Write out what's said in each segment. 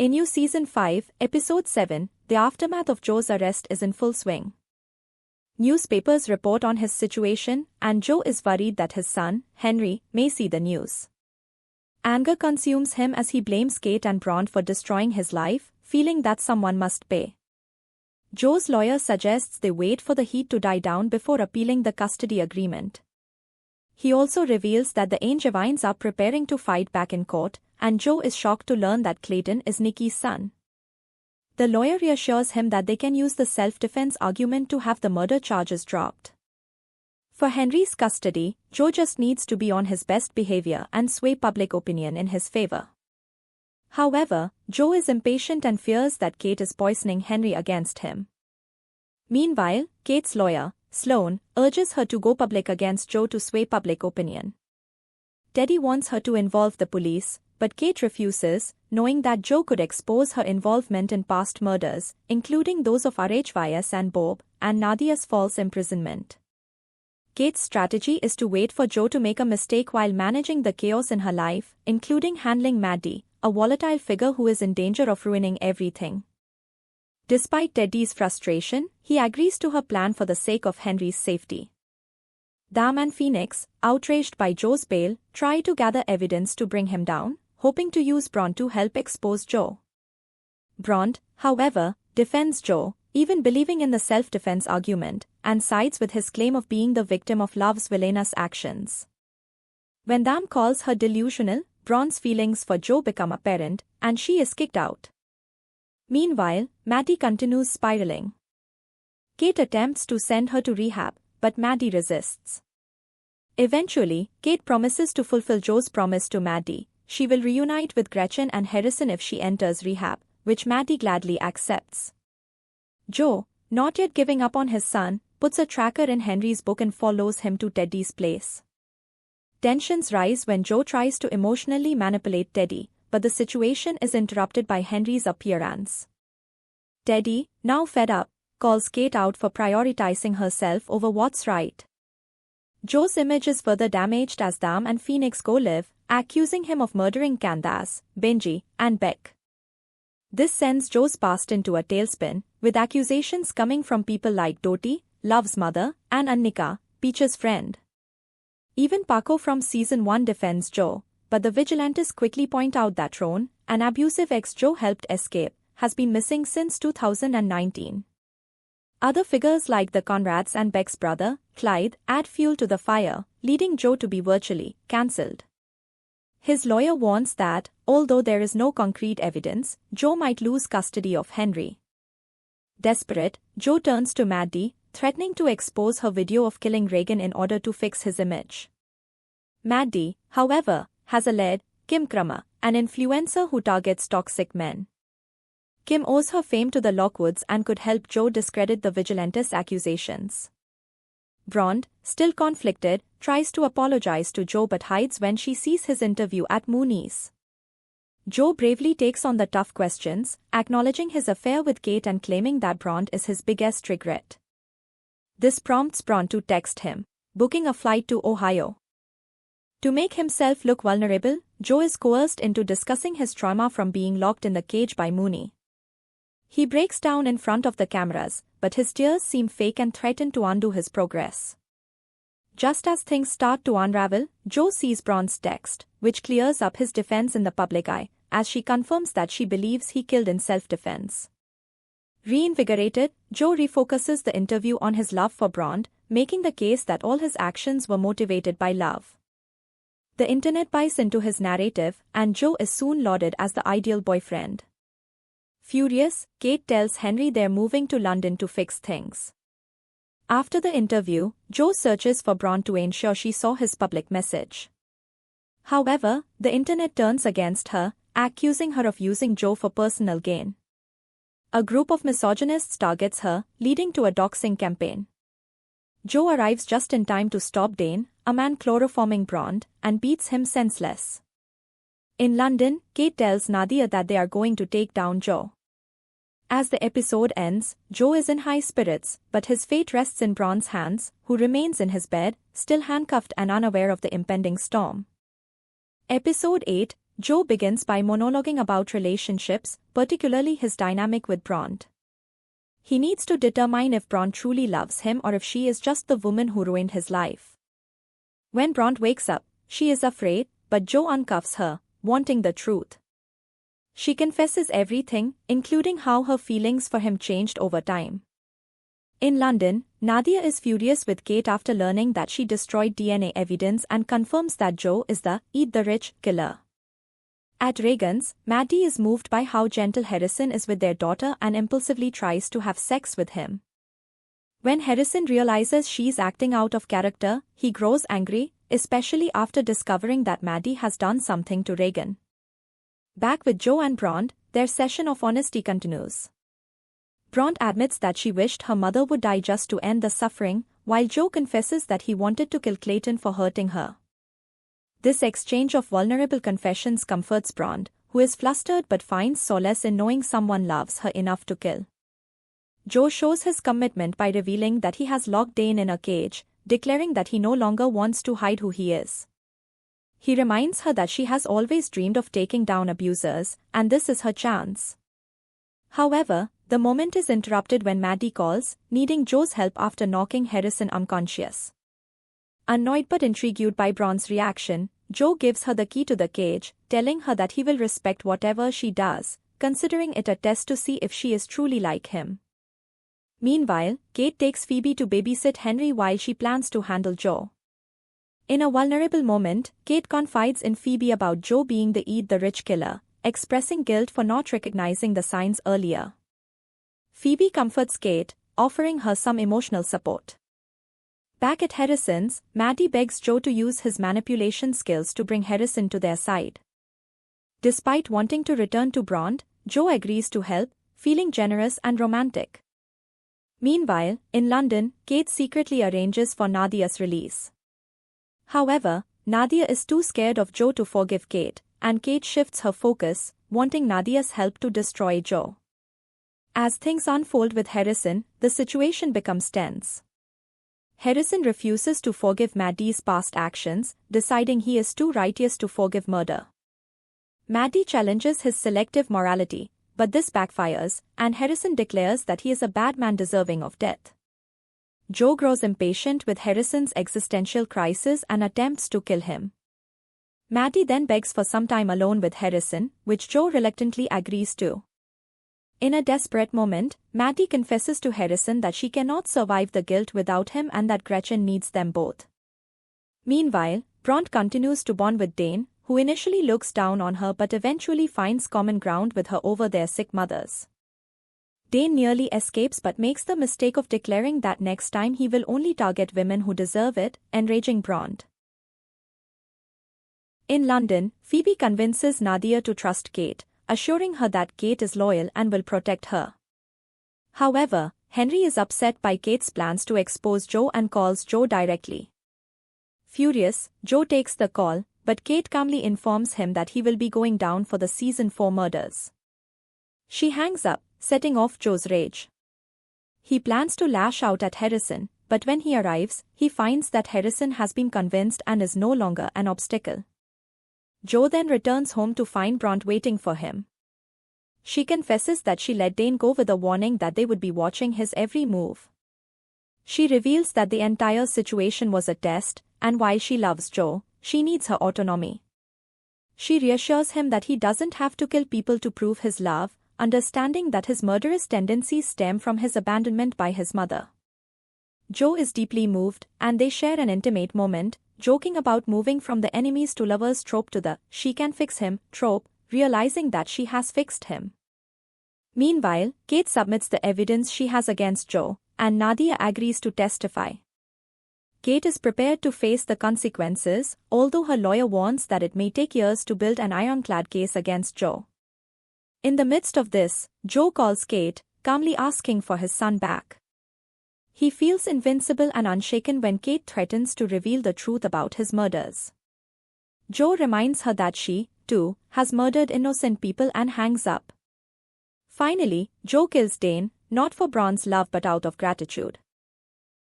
In new Season 5, Episode 7, the aftermath of Joe's arrest is in full swing. Newspapers report on his situation, and Joe is worried that his son, Henry, may see the news. Anger consumes him as he blames Kate and Bronte for destroying his life, feeling that someone must pay. Joe's lawyer suggests they wait for the heat to die down before appealing the custody agreement. He also reveals that the Angevines are preparing to fight back in court, and Joe is shocked to learn that Clayton is Nikki's son. The lawyer reassures him that they can use the self-defense argument to have the murder charges dropped. For Henry's custody, Joe just needs to be on his best behavior and sway public opinion in his favor. However, Joe is impatient and fears that Kate is poisoning Henry against him. Meanwhile, Kate's lawyer, Sloane, urges her to go public against Joe to sway public opinion. Teddy wants her to involve the police, but Kate refuses, knowing that Joe could expose her involvement in past murders, including those of RHVS and Bob, and Nadia's false imprisonment. Kate's strategy is to wait for Joe to make a mistake while managing the chaos in her life, including handling Maddie, a volatile figure who is in danger of ruining everything. Despite Teddy's frustration, he agrees to her plan for the sake of Henry's safety. Dam and Phoenix, outraged by Joe's bail, try to gather evidence to bring him down, hoping to use Bronte to help expose Joe. Bronte, however, defends Joe, even believing in the self-defense argument, and sides with his claim of being the victim of Love's villainous actions. When Dam calls her delusional, Bronte's feelings for Joe become apparent, and she is kicked out. Meanwhile, Maddie continues spiraling. Kate attempts to send her to rehab, but Maddie resists. Eventually, Kate promises to fulfill Joe's promise to Maddie. She will reunite with Gretchen and Harrison if she enters rehab, which Maddie gladly accepts. Joe, not yet giving up on his son, puts a tracker in Henry's book and follows him to Teddy's place. Tensions rise when Joe tries to emotionally manipulate Teddy, but the situation is interrupted by Henry's appearance. Teddy, now fed up, calls Kate out for prioritizing herself over what's right. Joe's image is further damaged as Dam and Phoenix go live, accusing him of murdering Candace, Benji, and Beck. This sends Joe's past into a tailspin, with accusations coming from people like Dottie, Love's mother, and Annika, Peach's friend. Even Paco from Season 1 defends Joe, but the vigilantes quickly point out that Ron, an abusive ex Joe helped escape, has been missing since 2019. Other figures like the Conrads and Beck's brother, Clyde, add fuel to the fire, leading Joe to be virtually cancelled. His lawyer warns that, although there is no concrete evidence, Joe might lose custody of Henry. Desperate, Joe turns to Maddie, threatening to expose her video of killing Reagan in order to fix his image. Maddie, however, has allied Kim Krummer, an influencer who targets toxic men. Kim owes her fame to the Lockwoods and could help Joe discredit the vigilantes' accusations. Bronte, still conflicted, tries to apologize to Joe but hides when she sees his interview at Mooney's. Joe bravely takes on the tough questions, acknowledging his affair with Kate and claiming that Bronte is his biggest regret. This prompts Bronte to text him, booking a flight to Ohio. To make himself look vulnerable, Joe is coerced into discussing his trauma from being locked in the cage by Mooney. He breaks down in front of the cameras, but his tears seem fake and threaten to undo his progress. Just as things start to unravel, Joe sees Bronte's text, which clears up his defense in the public eye, as she confirms that she believes he killed in self-defense. Reinvigorated, Joe refocuses the interview on his love for Bronte, making the case that all his actions were motivated by love. The internet buys into his narrative, and Joe is soon lauded as the ideal boyfriend. Furious, Kate tells Henry they're moving to London to fix things. After the interview, Joe searches for Bronte to ensure she saw his public message. However, the internet turns against her, accusing her of using Joe for personal gain. A group of misogynists targets her, leading to a doxing campaign. Joe arrives just in time to stop Dane, a man chloroforming Bronte, and beats him senseless. In London, Kate tells Nadia that they are going to take down Joe. As the episode ends, Joe is in high spirits, but his fate rests in Bronte's hands, who remains in his bed, still handcuffed and unaware of the impending storm. Episode 8, Joe begins by monologuing about relationships, particularly his dynamic with Bronte. He needs to determine if Bronte truly loves him or if she is just the woman who ruined his life. When Bronte wakes up, she is afraid, but Joe uncuffs her, wanting the truth. She confesses everything, including how her feelings for him changed over time. In London, Nadia is furious with Kate after learning that she destroyed DNA evidence and confirms that Joe is the "eat the rich" killer. At Reagan's, Maddie is moved by how gentle Harrison is with their daughter and impulsively tries to have sex with him. When Harrison realizes she's acting out of character, he grows angry, especially after discovering that Maddie has done something to Reagan. Back with Joe and Bronte, their session of honesty continues. Bronte admits that she wished her mother would die just to end the suffering, while Joe confesses that he wanted to kill Clayton for hurting her. This exchange of vulnerable confessions comforts Bronte, who is flustered but finds solace in knowing someone loves her enough to kill. Joe shows his commitment by revealing that he has locked Dane in a cage, declaring that he no longer wants to hide who he is. He reminds her that she has always dreamed of taking down abusers, and this is her chance. However, the moment is interrupted when Maddie calls, needing Joe's help after knocking Harrison unconscious. Annoyed but intrigued by Bronte's reaction, Joe gives her the key to the cage, telling her that he will respect whatever she does, considering it a test to see if she is truly like him. Meanwhile, Kate takes Phoebe to babysit Henry while she plans to handle Joe. In a vulnerable moment, Kate confides in Phoebe about Joe being the "eat the rich" killer, expressing guilt for not recognizing the signs earlier. Phoebe comforts Kate, offering her some emotional support. Back at Harrison's, Maddie begs Joe to use his manipulation skills to bring Harrison to their side. Despite wanting to return to Bronte, Joe agrees to help, feeling generous and romantic. Meanwhile, in London, Kate secretly arranges for Nadia's release. However, Nadia is too scared of Joe to forgive Kate, and Kate shifts her focus, wanting Nadia's help to destroy Joe. As things unfold with Harrison, the situation becomes tense. Harrison refuses to forgive Maddie's past actions, deciding he is too righteous to forgive murder. Maddie challenges his selective morality, but this backfires, and Harrison declares that he is a bad man deserving of death. Joe grows impatient with Harrison's existential crisis and attempts to kill him. Maddie then begs for some time alone with Harrison, which Joe reluctantly agrees to. In a desperate moment, Maddie confesses to Harrison that she cannot survive the guilt without him and that Gretchen needs them both. Meanwhile, Bronte continues to bond with Dane, who initially looks down on her but eventually finds common ground with her over their sick mothers. Dane nearly escapes but makes the mistake of declaring that next time he will only target women who deserve it, enraging Bronte. In London, Phoebe convinces Nadia to trust Kate, assuring her that Kate is loyal and will protect her. However, Henry is upset by Kate's plans to expose Joe and calls Joe directly. Furious, Joe takes the call, but Kate calmly informs him that he will be going down for the season 4 murders. She hangs up, setting off Joe's rage. He plans to lash out at Harrison, but when he arrives, he finds that Harrison has been convinced and is no longer an obstacle. Joe then returns home to find Bronte waiting for him. She confesses that she let Dane go with a warning that they would be watching his every move. She reveals that the entire situation was a test, and while she loves Joe, she needs her autonomy. She reassures him that he doesn't have to kill people to prove his love, understanding that his murderous tendencies stem from his abandonment by his mother. Joe is deeply moved, and they share an intimate moment, joking about moving from the enemies to lovers trope to the "she can fix him" trope, realizing that she has fixed him. Meanwhile, Kate submits the evidence she has against Joe, and Nadia agrees to testify. Kate is prepared to face the consequences, although her lawyer warns that it may take years to build an ironclad case against Joe. In the midst of this, Joe calls Kate, calmly asking for his son back. He feels invincible and unshaken when Kate threatens to reveal the truth about his murders. Joe reminds her that she, too, has murdered innocent people and hangs up. Finally, Joe kills Dane, not for Bronte's love but out of gratitude.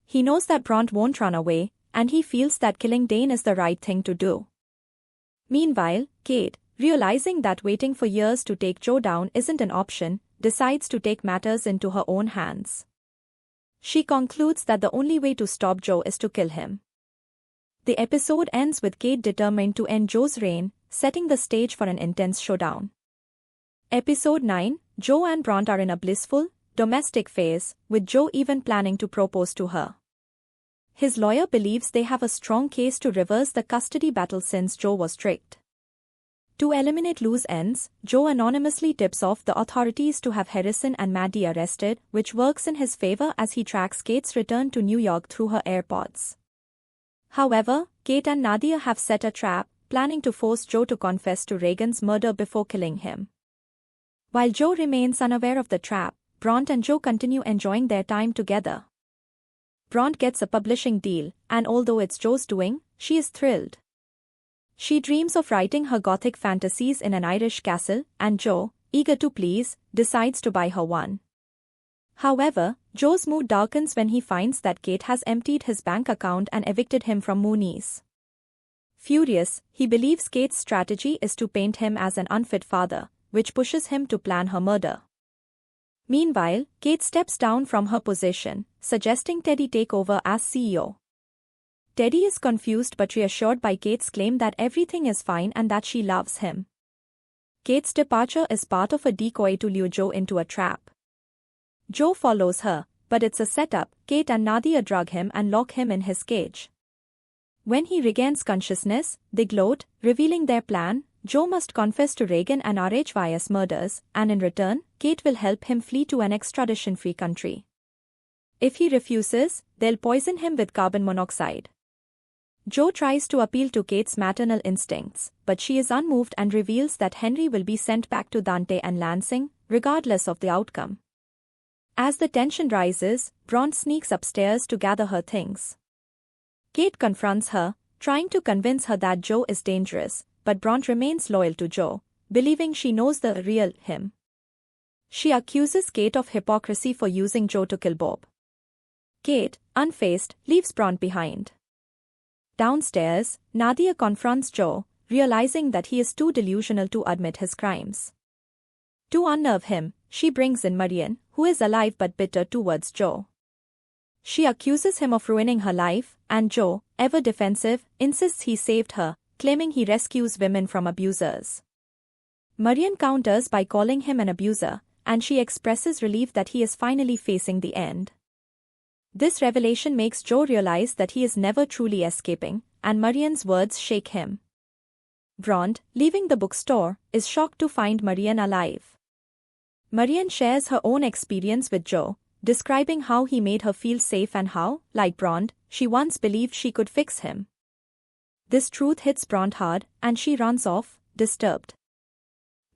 He knows that Bronte won't run away, and he feels that killing Dane is the right thing to do. Meanwhile, Kate, realizing that waiting for years to take Joe down isn't an option, decides to take matters into her own hands. She concludes that the only way to stop Joe is to kill him. The episode ends with Kate determined to end Joe's reign, setting the stage for an intense showdown. Episode 9, Joe and Bronte are in a blissful, domestic phase, with Joe even planning to propose to her. His lawyer believes they have a strong case to reverse the custody battle since Joe was tricked. To eliminate loose ends, Joe anonymously tips off the authorities to have Harrison and Maddie arrested, which works in his favor as he tracks Kate's return to New York through her AirPods. However, Kate and Nadia have set a trap, planning to force Joe to confess to Reagan's murder before killing him. While Joe remains unaware of the trap, Bronte and Joe continue enjoying their time together. Bronte gets a publishing deal, and although it's Joe's doing, she is thrilled. She dreams of writing her gothic fantasies in an Irish castle, and Joe, eager to please, decides to buy her one. However, Joe's mood darkens when he finds that Kate has emptied his bank account and evicted him from Mooney's. Furious, he believes Kate's strategy is to paint him as an unfit father, which pushes him to plan her murder. Meanwhile, Kate steps down from her position, suggesting Teddy take over as CEO. Teddy is confused but reassured by Kate's claim that everything is fine and that she loves him. Kate's departure is part of a decoy to lure Joe into a trap. Joe follows her, but it's a setup. Kate and Nadia drug him and lock him in his cage. When he regains consciousness, they gloat, revealing their plan. Joe must confess to Reagan and RHYS murders, and in return, Kate will help him flee to an extradition-free country. If he refuses, they'll poison him with carbon monoxide. Joe tries to appeal to Kate's maternal instincts, but she is unmoved and reveals that Henry will be sent back to Dante and Lansing, regardless of the outcome. As the tension rises, Bronte sneaks upstairs to gather her things. Kate confronts her, trying to convince her that Joe is dangerous, but Bronte remains loyal to Joe, believing she knows the real him. She accuses Kate of hypocrisy for using Joe to kill Bob. Kate, unfazed, leaves Bronte behind. Downstairs, Nadia confronts Joe, realizing that he is too delusional to admit his crimes. To unnerve him, she brings in Marian, who is alive but bitter towards Joe. She accuses him of ruining her life, and Joe, ever defensive, insists he saved her, claiming he rescues women from abusers. Marian counters by calling him an abuser, and she expresses relief that he is finally facing the end. This revelation makes Joe realize that he is never truly escaping, and Marian's words shake him. Bronte, leaving the bookstore, is shocked to find Marian alive. Marian shares her own experience with Joe, describing how he made her feel safe and how, like Bronte, she once believed she could fix him. This truth hits Bronte hard, and she runs off, disturbed.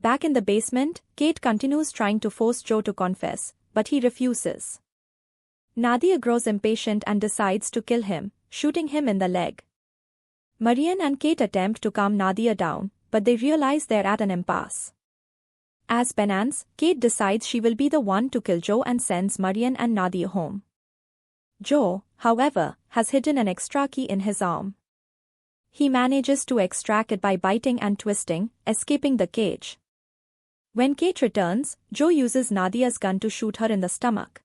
Back in the basement, Kate continues trying to force Joe to confess, but he refuses. Nadia grows impatient and decides to kill him, shooting him in the leg. Marian and Kate attempt to calm Nadia down, but they realize they're at an impasse. As penance, Kate decides she will be the one to kill Joe and sends Marian and Nadia home. Joe, however, has hidden an extra key in his arm. He manages to extract it by biting and twisting, escaping the cage. When Kate returns, Joe uses Nadia's gun to shoot her in the stomach.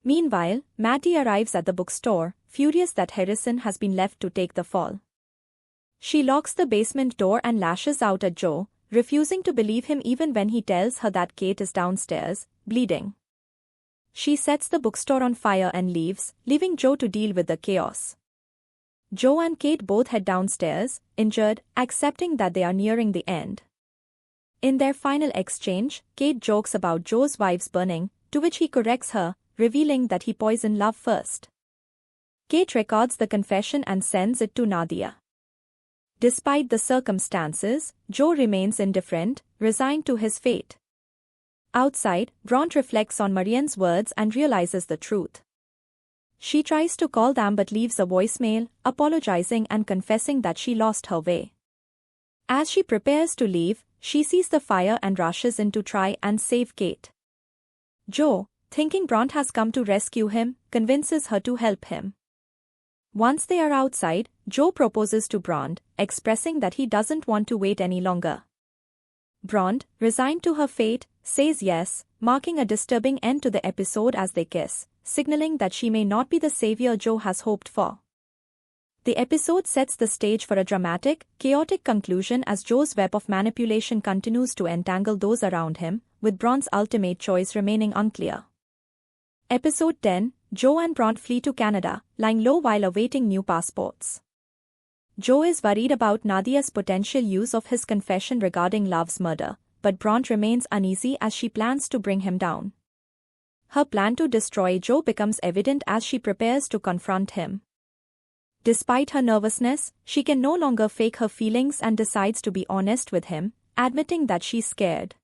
Meanwhile, Maddie arrives at the bookstore, furious that Harrison has been left to take the fall. She locks the basement door and lashes out at Joe, refusing to believe him even when he tells her that Kate is downstairs, bleeding. She sets the bookstore on fire and leaves, leaving Joe to deal with the chaos. Joe and Kate both head downstairs, injured, accepting that they are nearing the end. In their final exchange, Kate jokes about Joe's wife's burning, to which he corrects her, revealing that he poisoned love first. Kate records the confession and sends it to Nadia. Despite the circumstances, Joe remains indifferent, resigned to his fate. Outside, Bronte reflects on Marian's words and realizes the truth. She tries to call them but leaves a voicemail, apologizing and confessing that she lost her way. As she prepares to leave, she sees the fire and rushes in to try and save Kate. Joe, thinking Bronte has come to rescue him, convinces her to help him. Once they are outside, Joe proposes to Bronte, expressing that he doesn't want to wait any longer. Bronte, resigned to her fate, says yes, marking a disturbing end to the episode as they kiss, signaling that she may not be the savior Joe has hoped for. The episode sets the stage for a dramatic, chaotic conclusion as Joe's web of manipulation continues to entangle those around him, with Bronte's ultimate choice remaining unclear. Episode 10, Joe and Bronte flee to Canada, lying low while awaiting new passports. Joe is worried about Nadia's potential use of his confession regarding Love's murder, but Bronte remains uneasy as she plans to bring him down. Her plan to destroy Joe becomes evident as she prepares to confront him. Despite her nervousness, she can no longer fake her feelings and decides to be honest with him, admitting that she's scared.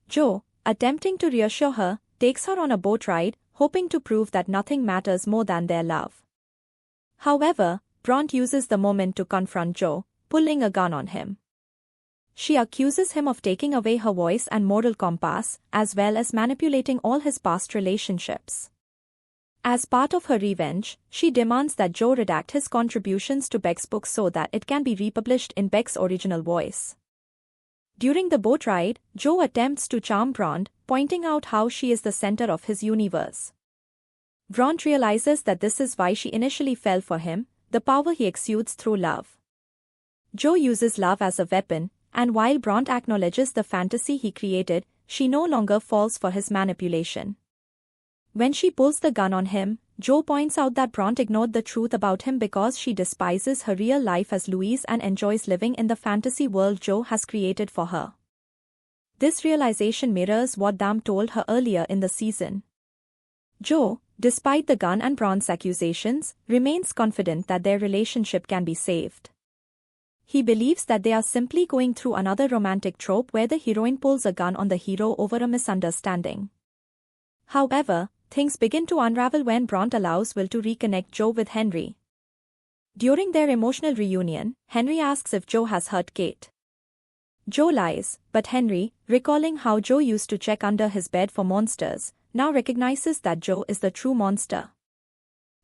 Joe, attempting to reassure her, takes her on a boat ride, hoping to prove that nothing matters more than their love. However, Bronte uses the moment to confront Joe, pulling a gun on him. She accuses him of taking away her voice and moral compass, as well as manipulating all his past relationships. As part of her revenge, she demands that Joe redact his contributions to Beck's book so that it can be republished in Beck's original voice. During the boat ride, Joe attempts to charm Bronte, pointing out how she is the center of his universe. Bronte realizes that this is why she initially fell for him, the power he exudes through love. Joe uses love as a weapon, and while Bronte acknowledges the fantasy he created, she no longer falls for his manipulation. When she pulls the gun on him, Joe points out that Bronte ignored the truth about him because she despises her real life as Louise and enjoys living in the fantasy world Joe has created for her. This realization mirrors what Dam told her earlier in the season. Joe, despite the gun and Bronte's accusations, remains confident that their relationship can be saved. He believes that they are simply going through another romantic trope where the heroine pulls a gun on the hero over a misunderstanding. However, things begin to unravel when Bronte allows Will to reconnect Joe with Henry. During their emotional reunion, Henry asks if Joe has hurt Kate. Joe lies, but Henry, recalling how Joe used to check under his bed for monsters, now recognizes that Joe is the true monster.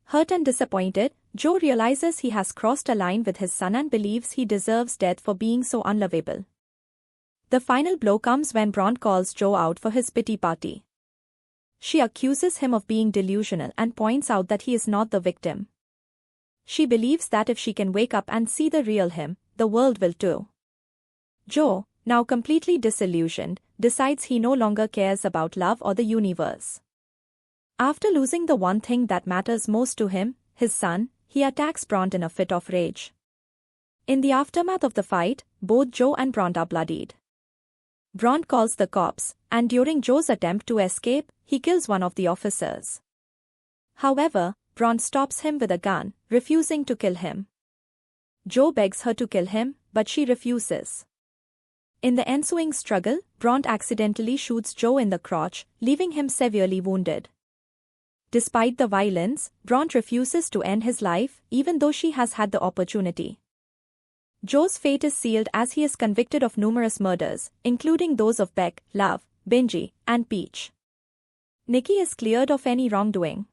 Hurt and disappointed, Joe realizes he has crossed a line with his son and believes he deserves death for being so unlovable. The final blow comes when Bronte calls Joe out for his pity party. She accuses him of being delusional and points out that he is not the victim. She believes that if she can wake up and see the real him, the world will too. Joe, now completely disillusioned, decides he no longer cares about love or the universe. After losing the one thing that matters most to him, his son, he attacks Bronte in a fit of rage. In the aftermath of the fight, both Joe and Bronte are bloodied. Bronte calls the cops, and during Joe's attempt to escape, he kills one of the officers. However, Bronte stops him with a gun, refusing to kill him. Joe begs her to kill him, but she refuses. In the ensuing struggle, Bronte accidentally shoots Joe in the crotch, leaving him severely wounded. Despite the violence, Bronte refuses to end his life, even though she has had the opportunity. Joe's fate is sealed as he is convicted of numerous murders, including those of Beck, Love, Benji, and Peach. Nikki is cleared of any wrongdoing.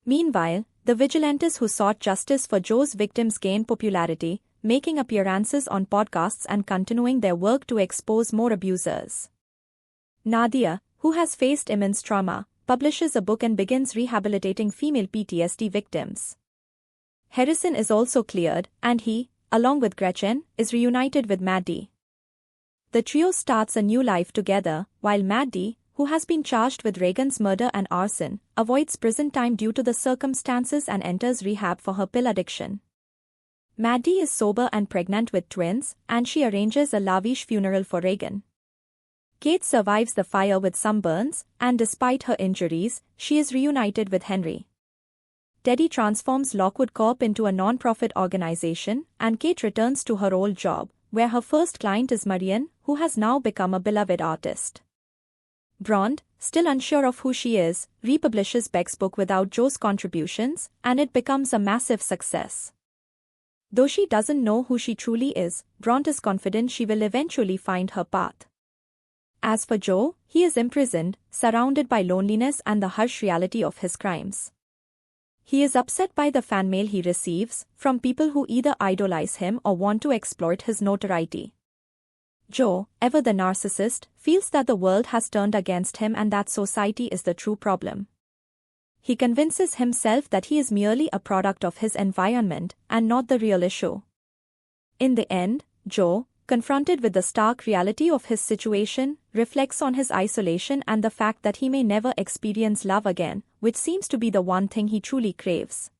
Meanwhile, the vigilantes who sought justice for Joe's victims gain popularity, making appearances on podcasts and continuing their work to expose more abusers. Nadia, who has faced immense trauma, publishes a book and begins rehabilitating female PTSD victims. Harrison is also cleared, and he, along with Gretchen, is reunited with Maddie. The trio starts a new life together, while Maddie, who has been charged with Reagan's murder and arson, avoids prison time due to the circumstances and enters rehab for her pill addiction. Maddie is sober and pregnant with twins, and she arranges a lavish funeral for Reagan. Kate survives the fire with some burns, and despite her injuries, she is reunited with Henry. Teddy transforms Lockwood Corp into a non-profit organization, and Kate returns to her old job, where her first client is Marian, who has now become a beloved artist. Bronte, still unsure of who she is, republishes Beck's book without Joe's contributions, and it becomes a massive success. Though she doesn't know who she truly is, Bronte is confident she will eventually find her path. As for Joe, he is imprisoned, surrounded by loneliness and the harsh reality of his crimes. He is upset by the fan mail he receives, from people who either idolize him or want to exploit his notoriety. Joe, ever the narcissist, feels that the world has turned against him and that society is the true problem. He convinces himself that he is merely a product of his environment and not the real issue. In the end, Joe, confronted with the stark reality of his situation, reflects on his isolation and the fact that he may never experience love again, which seems to be the one thing he truly craves.